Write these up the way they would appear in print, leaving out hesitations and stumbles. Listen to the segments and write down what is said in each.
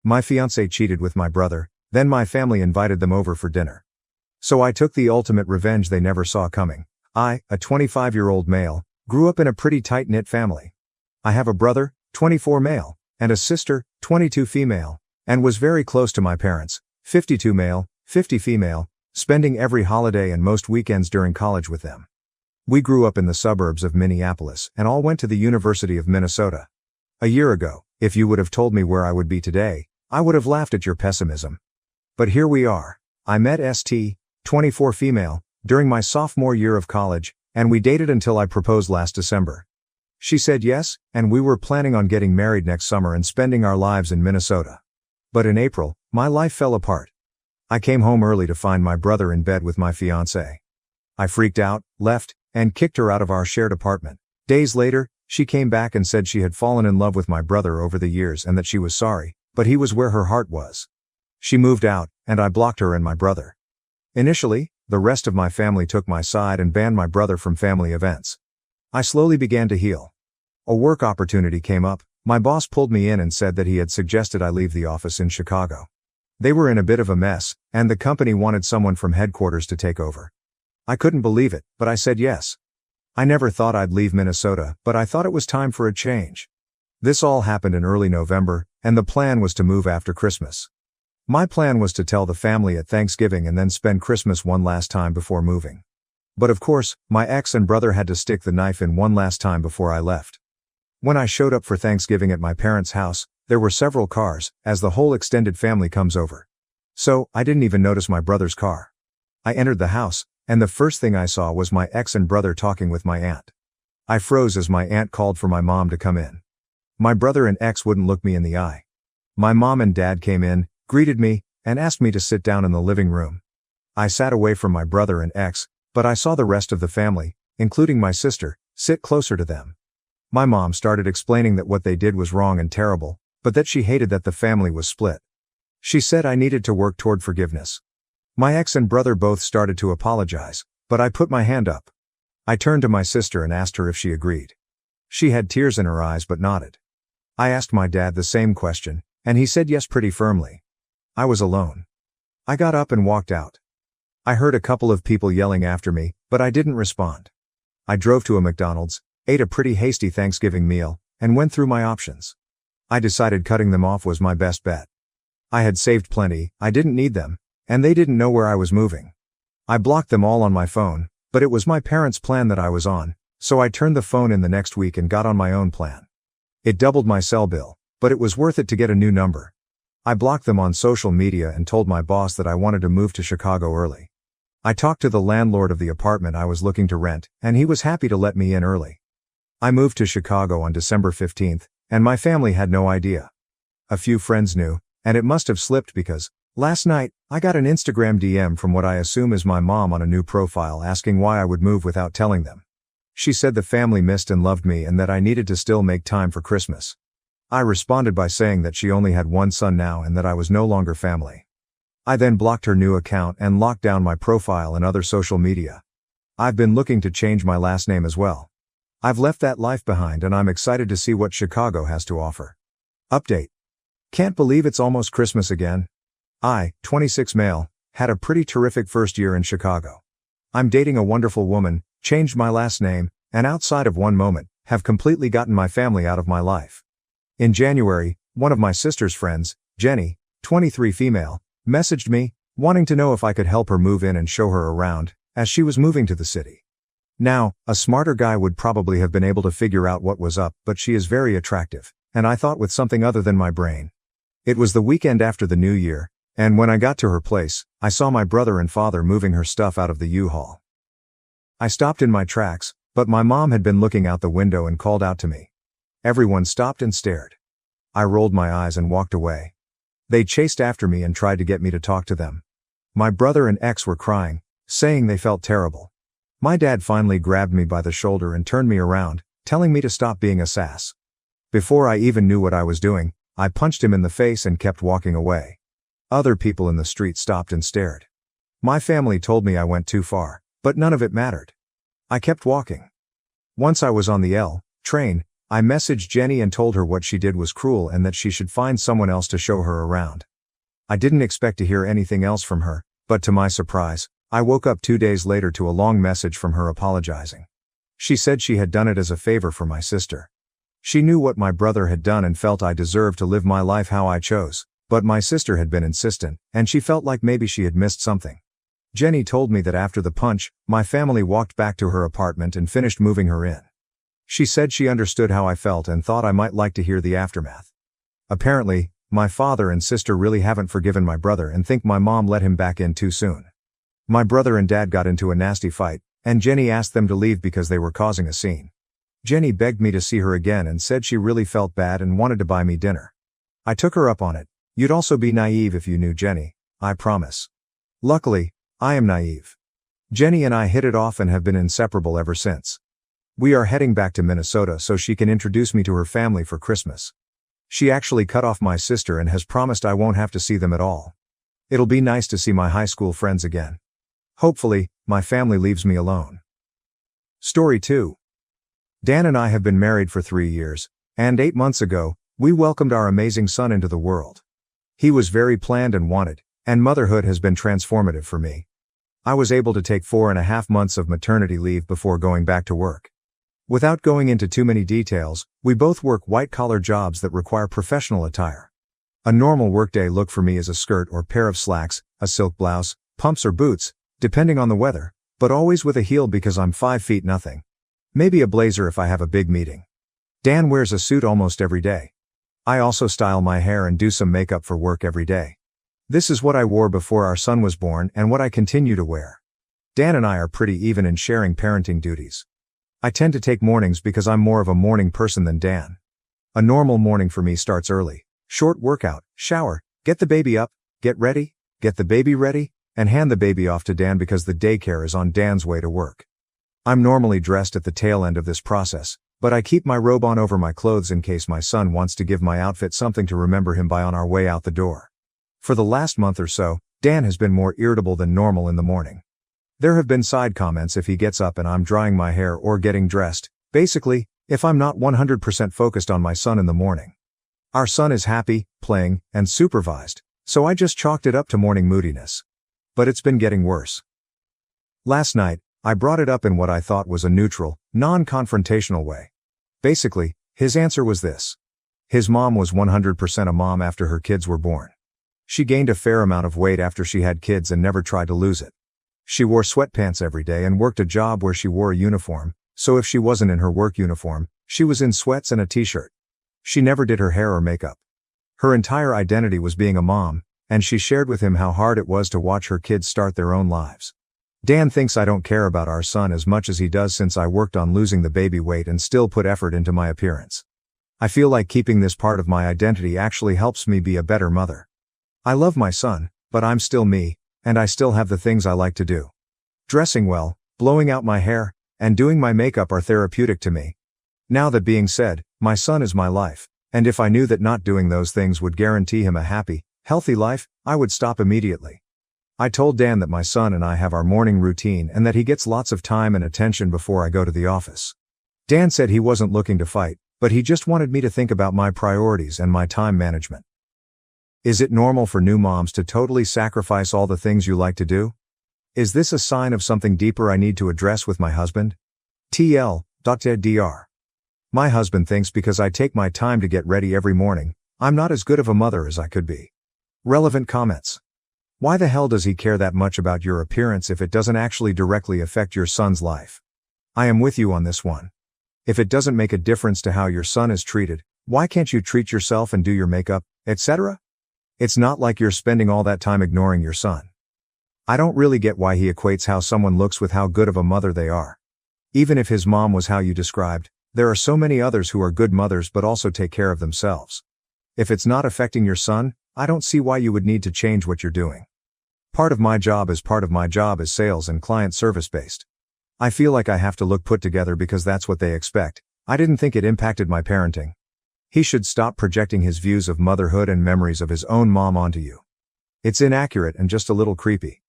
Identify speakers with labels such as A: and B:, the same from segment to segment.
A: My fiancé cheated with my brother, then my family invited them over for dinner. So I took the ultimate revenge they never saw coming. I, a 25-year-old male, grew up in a pretty tight-knit family. I have a brother, 24 male, and a sister, 22 female, and was very close to my parents, 52 male, 50 female, spending every holiday and most weekends during college with them. We grew up in the suburbs of Minneapolis and all went to the University of Minnesota. A year ago, if you would have told me where I would be today, I would have laughed at your pessimism. But here we are. I met St, 24 female, during my sophomore year of college, and we dated until I proposed last December. She said yes, and we were planning on getting married next summer and spending our lives in Minnesota. But in April, my life fell apart. I came home early to find my brother in bed with my fiancée. I freaked out, left, and kicked her out of our shared apartment. Days later, she came back and said she had fallen in love with my brother over the years and that she was sorry, but he was where her heart was. She moved out, and I blocked her and my brother. Initially, the rest of my family took my side and banned my brother from family events. I slowly began to heal. A work opportunity came up. My boss pulled me in and said that he had suggested I leave the office in Chicago. They were in a bit of a mess, and the company wanted someone from headquarters to take over. I couldn't believe it, but I said yes. I never thought I'd leave Minnesota, but I thought it was time for a change. This all happened in early November, and the plan was to move after Christmas. My plan was to tell the family at Thanksgiving and then spend Christmas one last time before moving. But of course, my ex and brother had to stick the knife in one last time before I left. When I showed up for Thanksgiving at my parents' house, there were several cars, as the whole extended family comes over. So, I didn't even notice my brother's car. I entered the house, and the first thing I saw was my ex and brother talking with my aunt. I froze as my aunt called for my mom to come in. My brother and ex wouldn't look me in the eye. My mom and dad came in, greeted me, and asked me to sit down in the living room. I sat away from my brother and ex, but I saw the rest of the family, including my sister, sit closer to them. My mom started explaining that what they did was wrong and terrible, but that she hated that the family was split. She said I needed to work toward forgiveness. My ex and brother both started to apologize, but I put my hand up. I turned to my sister and asked her if she agreed. She had tears in her eyes but nodded. I asked my dad the same question, and he said yes pretty firmly. I was alone. I got up and walked out. I heard a couple of people yelling after me, but I didn't respond. I drove to a McDonald's, ate a pretty hasty Thanksgiving meal, and went through my options. I decided cutting them off was my best bet. I had saved plenty, I didn't need them, and they didn't know where I was moving. I blocked them all on my phone, but it was my parents' plan that I was on, so I turned the phone in the next week and got on my own plan. It doubled my cell bill, but it was worth it to get a new number. I blocked them on social media and told my boss that I wanted to move to Chicago early. I talked to the landlord of the apartment I was looking to rent, and he was happy to let me in early. I moved to Chicago on December 15th, and my family had no idea. A few friends knew, and it must have slipped because, last night, I got an Instagram DM from what I assume is my mom on a new profile asking why I would move without telling them. She said the family missed and loved me and that I needed to still make time for Christmas. I responded by saying that she only had one son now and that I was no longer family. I then blocked her new account and locked down my profile and other social media. I've been looking to change my last name as well. I've left that life behind and I'm excited to see what Chicago has to offer. Update. Can't believe it's almost Christmas again. I, 26 male, had a pretty terrific first year in Chicago. I'm dating a wonderful woman, changed my last name, and outside of one moment, have completely gotten my family out of my life. In January, one of my sister's friends, Jenny, 23 female, messaged me, wanting to know if I could help her move in and show her around, as she was moving to the city. Now, a smarter guy would probably have been able to figure out what was up, but she is very attractive, and I thought with something other than my brain. It was the weekend after the New Year, and when I got to her place, I saw my brother and father moving her stuff out of the U-Haul. I stopped in my tracks, but my mom had been looking out the window and called out to me. Everyone stopped and stared. I rolled my eyes and walked away. They chased after me and tried to get me to talk to them. My brother and ex were crying, saying they felt terrible. My dad finally grabbed me by the shoulder and turned me around, telling me to stop being a sass. Before I even knew what I was doing, I punched him in the face and kept walking away. Other people in the street stopped and stared. My family told me I went too far, but none of it mattered. I kept walking. Once I was on the L train, I messaged Jenny and told her what she did was cruel and that she should find someone else to show her around. I didn't expect to hear anything else from her, but to my surprise, I woke up 2 days later to a long message from her apologizing. She said she had done it as a favor for my sister. She knew what my brother had done and felt I deserved to live my life how I chose, but my sister had been insistent, and she felt like maybe she had missed something. Jenny told me that after the punch, my family walked back to her apartment and finished moving her in. She said she understood how I felt and thought I might like to hear the aftermath. Apparently, my father and sister really haven't forgiven my brother and think my mom let him back in too soon. My brother and dad got into a nasty fight, and Jenny asked them to leave because they were causing a scene. Jenny begged me to see her again and said she really felt bad and wanted to buy me dinner. I took her up on it. You'd also be naive if you knew Jenny, I promise. Luckily, I am naive. Jenny and I hit it off and have been inseparable ever since. We are heading back to Minnesota so she can introduce me to her family for Christmas. She actually cut off my sister and has promised I won't have to see them at all. It'll be nice to see my high school friends again. Hopefully, my family leaves me alone. Story 2. Dan and I have been married for 3 years, and 8 months ago, we welcomed our amazing son into the world. He was very planned and wanted, and motherhood has been transformative for me. I was able to take 4.5 months of maternity leave before going back to work. Without going into too many details, we both work white-collar jobs that require professional attire. A normal workday look for me is a skirt or pair of slacks, a silk blouse, pumps or boots, depending on the weather, but always with a heel because I'm 5 feet nothing. Maybe a blazer if I have a big meeting. Dan wears a suit almost every day. I also style my hair and do some makeup for work every day. This is what I wore before our son was born and what I continue to wear. Dan and I are pretty even in sharing parenting duties. I tend to take mornings because I'm more of a morning person than Dan. A normal morning for me starts early. Short workout, shower, get the baby up, get the baby ready, and hand the baby off to Dan because the daycare is on Dan's way to work. I'm normally dressed at the tail end of this process, but I keep my robe on over my clothes in case my son wants to give my outfit something to remember him by on our way out the door. For the last month or so, Dan has been more irritable than normal in the morning. There have been side comments if he gets up and I'm drying my hair or getting dressed, basically, if I'm not 100% focused on my son in the morning. Our son is happy, playing, and supervised, so I just chalked it up to morning moodiness. But it's been getting worse. Last night, I brought it up in what I thought was a neutral, non-confrontational way. Basically, his answer was this. His mom was 100% a mom after her kids were born. She gained a fair amount of weight after she had kids and never tried to lose it. She wore sweatpants every day and worked a job where she wore a uniform, so if she wasn't in her work uniform, she was in sweats and a t-shirt. She never did her hair or makeup. Her entire identity was being a mom, and she shared with him how hard it was to watch her kids start their own lives. Dan thinks I don't care about our son as much as he does since I worked on losing the baby weight and still put effort into my appearance. I feel like keeping this part of my identity actually helps me be a better mother. I love my son, but I'm still me, and I still have the things I like to do. Dressing well, blowing out my hair, and doing my makeup are therapeutic to me. Now that being said, my son is my life, and if I knew that not doing those things would guarantee him a happy, healthy life, I would stop immediately. I told Dan that my son and I have our morning routine and that he gets lots of time and attention before I go to the office. Dan said he wasn't looking to fight, but he just wanted me to think about my priorities and my time management. Is it normal for new moms to totally sacrifice all the things you like to do? Is this a sign of something deeper I need to address with my husband? TL.dr. My husband thinks because I take my time to get ready every morning, I'm not as good of a mother as I could be. Relevant comments. Why the hell does he care that much about your appearance if it doesn't actually directly affect your son's life? I am with you on this one. If it doesn't make a difference to how your son is treated, why can't you treat yourself and do your makeup, etc.? It's not like you're spending all that time ignoring your son. I don't really get why he equates how someone looks with how good of a mother they are. Even if his mom was how you described, there are so many others who are good mothers but also take care of themselves. If it's not affecting your son, I don't see why you would need to change what you're doing. Part of my job is sales and client service based. I feel like I have to look put together because that's what they expect. I didn't think it impacted my parenting. He should stop projecting his views of motherhood and memories of his own mom onto you. It's inaccurate and just a little creepy.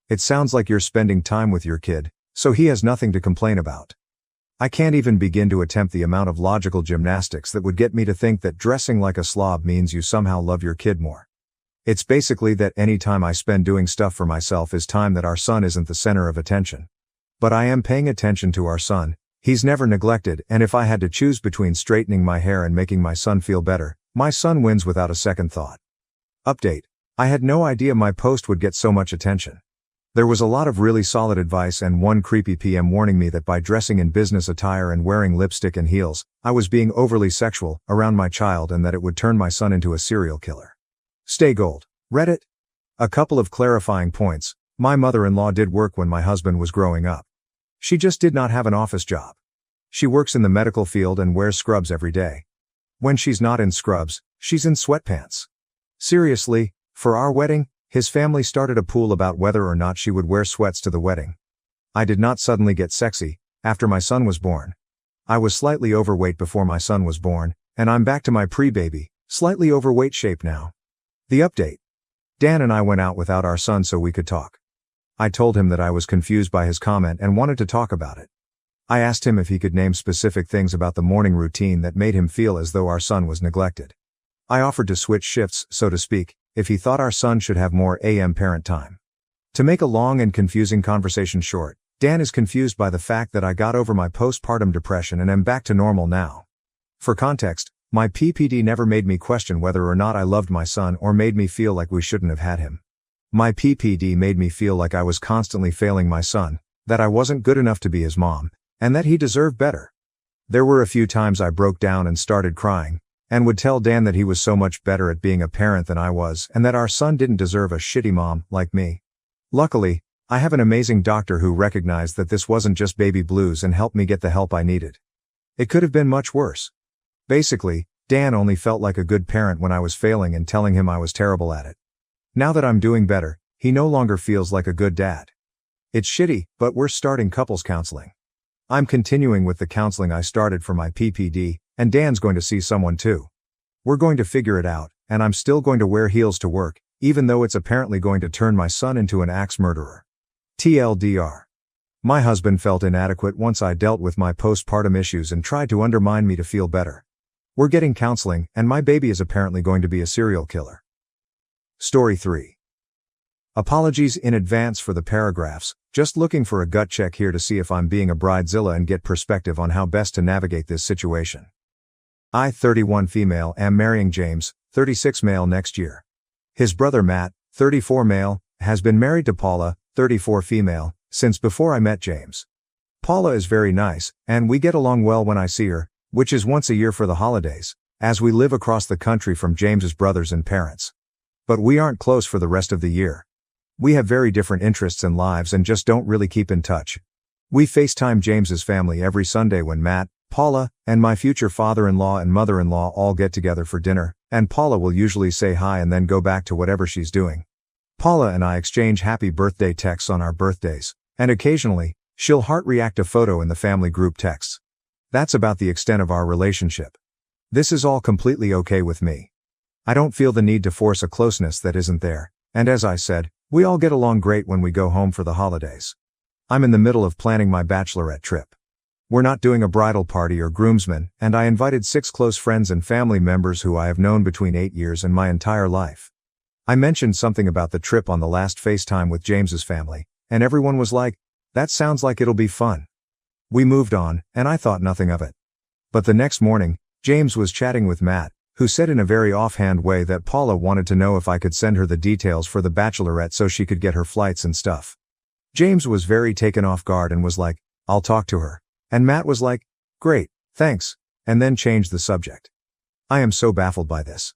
A: It sounds like you're spending time with your kid, so he has nothing to complain about. I can't even begin to attempt the amount of logical gymnastics that would get me to think that dressing like a slob means you somehow love your kid more. It's basically that any time I spend doing stuff for myself is time that our son isn't the center of attention. But I am paying attention to our son. He's never neglected, and if I had to choose between straightening my hair and making my son feel better, my son wins without a second thought. Update. I had no idea my post would get so much attention. There was a lot of really solid advice and one creepy PM warning me that by dressing in business attire and wearing lipstick and heels, I was being overly sexual around my child and that it would turn my son into a serial killer. Stay gold. Reddit. A couple of clarifying points. My mother-in-law did work when my husband was growing up. She just did not have an office job. She works in the medical field and wears scrubs every day. When she's not in scrubs, she's in sweatpants. Seriously, for our wedding, his family started a pool about whether or not she would wear sweats to the wedding. I did not suddenly get sexy after my son was born. I was slightly overweight before my son was born, and I'm back to my pre-baby, slightly overweight shape now. The update. Dan and I went out without our son so we could talk. I told him that I was confused by his comment and wanted to talk about it. I asked him if he could name specific things about the morning routine that made him feel as though our son was neglected. I offered to switch shifts, so to speak, if he thought our son should have more AM parent time. To make a long and confusing conversation short, Dan is confused by the fact that I got over my postpartum depression and am back to normal now. For context, my PPD never made me question whether or not I loved my son or made me feel like we shouldn't have had him. My PPD made me feel like I was constantly failing my son, that I wasn't good enough to be his mom, and that he deserved better. There were a few times I broke down and started crying, and would tell Dan that he was so much better at being a parent than I was and that our son didn't deserve a shitty mom like me. Luckily, I have an amazing doctor who recognized that this wasn't just baby blues and helped me get the help I needed. It could have been much worse. Basically, Dan only felt like a good parent when I was failing and telling him I was terrible at it. Now that I'm doing better, he no longer feels like a good dad. It's shitty, but we're starting couples counseling. I'm continuing with the counseling I started for my PPD, and Dan's going to see someone too. We're going to figure it out, and I'm still going to wear heels to work, even though it's apparently going to turn my son into an axe murderer. TLDR. My husband felt inadequate once I dealt with my postpartum issues and tried to undermine me to feel better. We're getting counseling, and my baby is apparently going to be a serial killer. Story 3. Apologies in advance for the paragraphs, just looking for a gut check here to see if I'm being a bridezilla and get perspective on how best to navigate this situation. I, 31 female, am marrying James, 36 male next year. His brother Matt, 34 male, has been married to Paula, 34 female, since before I met James. Paula is very nice, and we get along well when I see her, which is once a year for the holidays, as we live across the country from James's brothers and parents. But we aren't close for the rest of the year. We have very different interests and lives and just don't really keep in touch. We FaceTime James's family every Sunday when Matt, Paula, and my future father-in-law and mother-in-law all get together for dinner, and Paula will usually say hi and then go back to whatever she's doing. Paula and I exchange happy birthday texts on our birthdays, and occasionally, she'll heart react a photo in the family group texts. That's about the extent of our relationship. This is all completely okay with me. I don't feel the need to force a closeness that isn't there, and as I said, we all get along great when we go home for the holidays. I'm in the middle of planning my bachelorette trip. We're not doing a bridal party or groomsmen, and I invited 6 close friends and family members who I have known between 8 years and my entire life. I mentioned something about the trip on the last FaceTime with James's family, and everyone was like, "That sounds like it'll be fun." We moved on, and I thought nothing of it. But the next morning, James was chatting with Matt, who said in a very offhand way that Paula wanted to know if I could send her the details for the Bachelorette so she could get her flights and stuff. James was very taken off guard and was like, "I'll talk to her." And Matt was like, "Great, thanks," and then changed the subject. I am so baffled by this.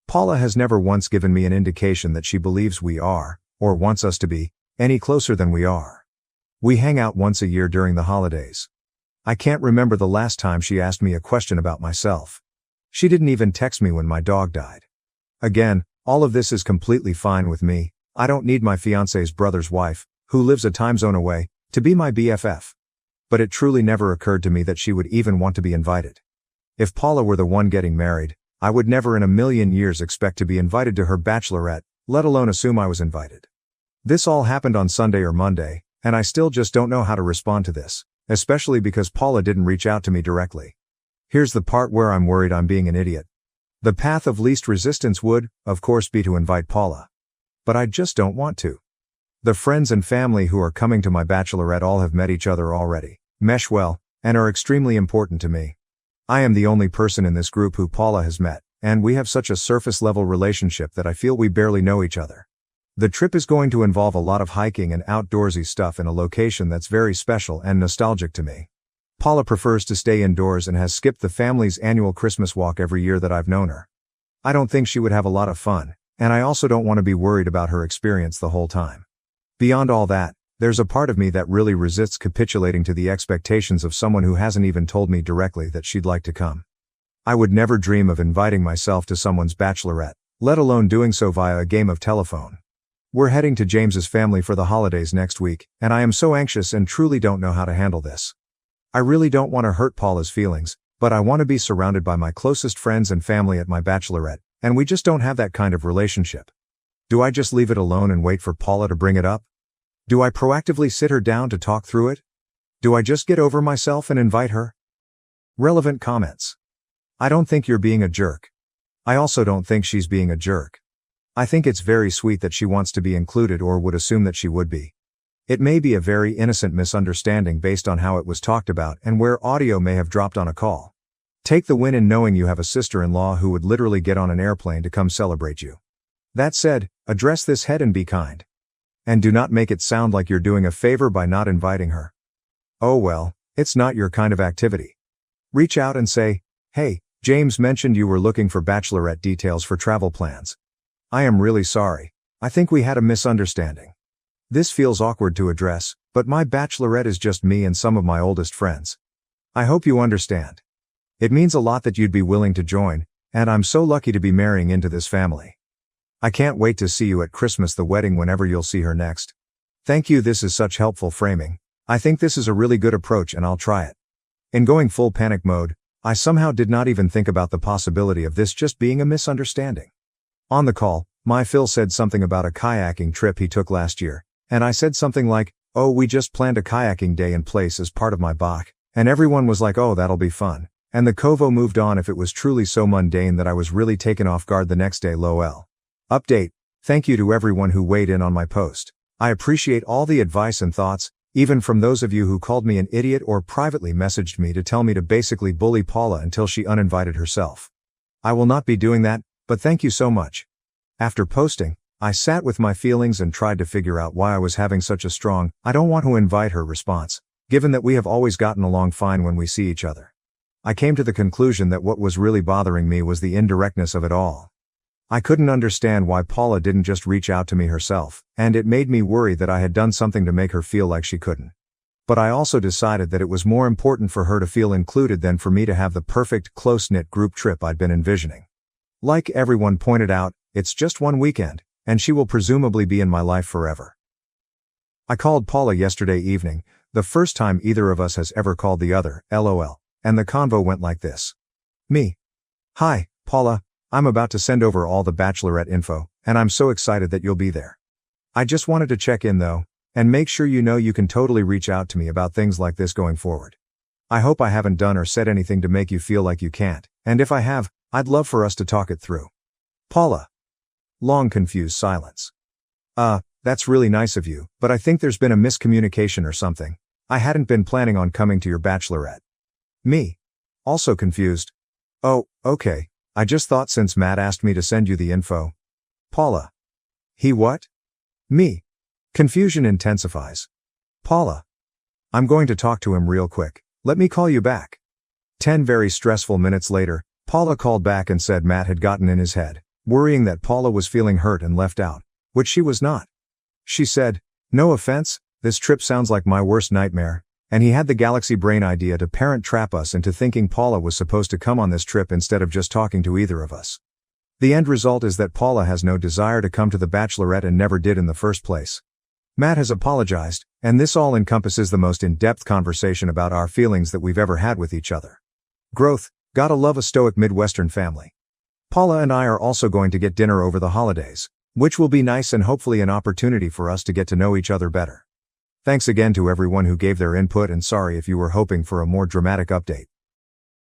A: Paula has never once given me an indication that she believes we are, or wants us to be, any closer than we are. We hang out once a year during the holidays. I can't remember the last time she asked me a question about myself. She didn't even text me when my dog died. Again, all of this is completely fine with me. I don't need my fiancé's brother's wife, who lives a time zone away, to be my BFF. But it truly never occurred to me that she would even want to be invited. If Paula were the one getting married, I would never in a million years expect to be invited to her bachelorette, let alone assume I was invited. This all happened on Sunday or Monday, and I still just don't know how to respond to this. especially because Paula didn't reach out to me directly. Here's the part where I'm worried I'm being an idiot. The path of least resistance would, of course, be to invite Paula. But I just don't want to. The friends and family who are coming to my bachelorette all have met each other already, mesh well, and are extremely important to me. I am the only person in this group who Paula has met, and we have such a surface-level relationship that I feel we barely know each other. The trip is going to involve a lot of hiking and outdoorsy stuff in a location that's very special and nostalgic to me. Paula prefers to stay indoors and has skipped the family's annual Christmas walk every year that I've known her. I don't think she would have a lot of fun, and I also don't want to be worried about her experience the whole time. Beyond all that, there's a part of me that really resists capitulating to the expectations of someone who hasn't even told me directly that she'd like to come. I would never dream of inviting myself to someone's bachelorette, let alone doing so via a game of telephone. We're heading to James's family for the holidays next week, and I am so anxious and truly don't know how to handle this. I really don't want to hurt Paula's feelings, but I want to be surrounded by my closest friends and family at my bachelorette, and we just don't have that kind of relationship. Do I just leave it alone and wait for Paula to bring it up? Do I proactively sit her down to talk through it? Do I just get over myself and invite her? Relevant comments. I don't think you're being a jerk. I also don't think she's being a jerk. I think it's very sweet that she wants to be included or would assume that she would be. It may be a very innocent misunderstanding based on how it was talked about and where audio may have dropped on a call. Take the win in knowing you have a sister-in-law who would literally get on an airplane to come celebrate you. That said, address this head and be kind. And do not make it sound like you're doing a favor by not inviting her. Oh well, it's not your kind of activity. Reach out and say, "Hey, James mentioned you were looking for bachelorette details for travel plans. I am really sorry. I think we had a misunderstanding. This feels awkward to address, but my bachelorette is just me and some of my oldest friends. I hope you understand. It means a lot that you'd be willing to join, and I'm so lucky to be marrying into this family. I can't wait to see you at Christmas, the wedding, whenever you'll see her next. Thank you. This is such helpful framing. I think this is a really good approach and I'll try it." In going full panic mode, I somehow did not even think about the possibility of this just being a misunderstanding. On the call, my Phil said something about a kayaking trip he took last year, and I said something like, "Oh, we just planned a kayaking day in place as part of my BAC," and everyone was like, "Oh, that'll be fun," and the convo moved on. If it was truly so mundane that I was really taken off guard the next day. LOL. Update. Thank you to everyone who weighed in on my post. I appreciate all the advice and thoughts, even from those of you who called me an idiot or privately messaged me to tell me to basically bully Paula until she uninvited herself. I will not be doing that, but thank you so much. After posting, I sat with my feelings and tried to figure out why I was having such a strong, "I don't want to invite her" response, given that we have always gotten along fine when we see each other. I came to the conclusion that what was really bothering me was the indirectness of it all. I couldn't understand why Paula didn't just reach out to me herself, and it made me worry that I had done something to make her feel like she couldn't. But I also decided that it was more important for her to feel included than for me to have the perfect, close-knit group trip I'd been envisioning. Like everyone pointed out, it's just one weekend, and she will presumably be in my life forever. I called Paula yesterday evening, the first time either of us has ever called the other, LOL, and the convo went like this. Me. "Hi, Paula. I'm about to send over all the bachelorette info, and I'm so excited that you'll be there. I just wanted to check in though, and make sure you know you can totally reach out to me about things like this going forward. I hope I haven't done or said anything to make you feel like you can't, and if I have, I'd love for us to talk it through. Paula." Long confused silence. That's really nice of you, but I think there's been a miscommunication or something. I hadn't been planning on coming to your bachelorette." Me. Also confused. "Oh, okay. I just thought since Matt asked me to send you the info." Paula. "He what?" Me. Confusion intensifies. Paula. "I'm going to talk to him real quick. Let me call you back." 10 very stressful minutes later, Paula called back and said Matt had gotten in his head, worrying that Paula was feeling hurt and left out, which she was not. She said, "No offense, this trip sounds like my worst nightmare," and he had the galaxy brain idea to parent trap us into thinking Paula was supposed to come on this trip instead of just talking to either of us. The end result is that Paula has no desire to come to the bachelorette and never did in the first place. Matt has apologized, and this all encompasses the most in-depth conversation about our feelings that we've ever had with each other. Growth. Gotta love a stoic Midwestern family. Paula and I are also going to get dinner over the holidays, which will be nice and hopefully an opportunity for us to get to know each other better. Thanks again to everyone who gave their input, and sorry if you were hoping for a more dramatic update.